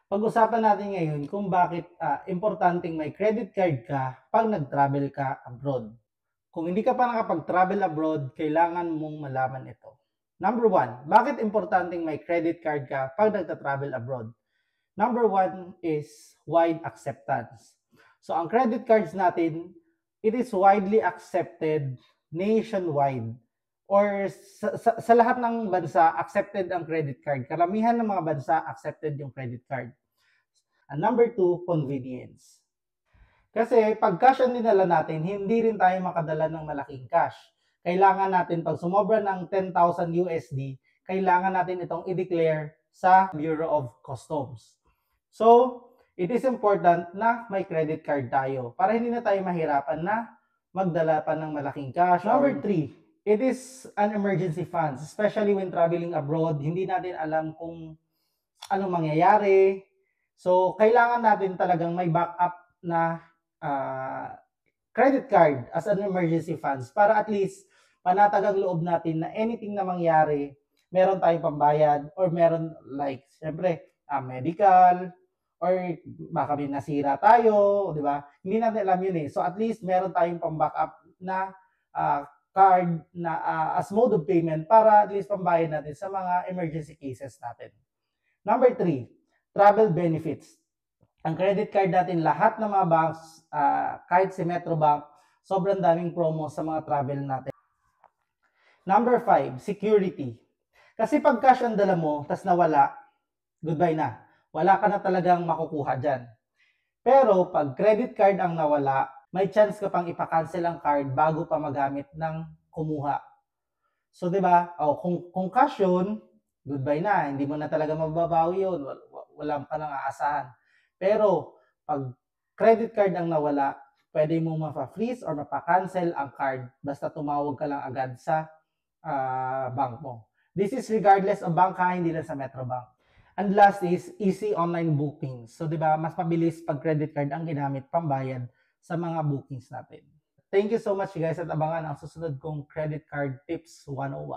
Pag-usapan natin ngayon kung bakit importanteng may credit card ka pag nag-travel ka abroad. Kung hindi ka pa nakapag-travel abroad, kailangan mong malaman ito. Number one, bakit importanteng may credit card ka pag nagta-travel abroad? Number one is wide acceptance. So, ang credit cards natin, it is widely accepted nationwide or sa lahat ng bansa, accepted ang credit card. Karamihan ng mga bansa, accepted yung credit card. And number two, convenience. Kasi pag cash ang dinala natin, hindi rin tayo makadala ng malaking cash. Kailangan natin, pag sumobra ng 10,000 USD, kailangan natin itong i-declare sa Bureau of Customs. So, it is important na may credit card tayo para hindi na tayo mahirapan na magdala pa ng malaking cash. Number three, it is an emergency funds, especially when traveling abroad. Hindi natin alam kung anong mangyayari. So, kailangan natin talagang may backup na credit card as an emergency funds para at least panatag ang loob natin na anything na mangyari, meron tayong pambayad or meron like, siyempre, medical or baka may nasira tayo, di ba? Hindi natin alam yun eh. So at least meron tayong pang-backup na card na as mode of payment para at least pambayad natin sa mga emergency cases natin. Number three, travel benefits. Ang credit card natin, lahat ng mga banks, kahit si Metrobank, sobrang daming promo sa mga travel natin. Number 5, security. Kasi pag cash ang dala mo, tas nawala, goodbye na. Wala ka na talagang makukuha dyan. Pero pag credit card ang nawala, may chance ka pang ipakancel ang card bago pa magamit ng kumuha. So, di ba? Kung cash yun, goodbye na. Hindi mo na talaga mababawi yun. Wala ka nang aasahan. Pero, pag credit card ang nawala, pwede mo mapa-freeze or mapa-cancel ang card basta tumawag ka lang agad sa bank mo. This is regardless of bank ha, hindi lang sa Metrobank. And last is easy online bookings. So, di ba, mas mabilis pag credit card ang ginamit pambayad sa mga bookings natin. Thank you so much guys at abangan ang susunod kong Credit Card Tips 101.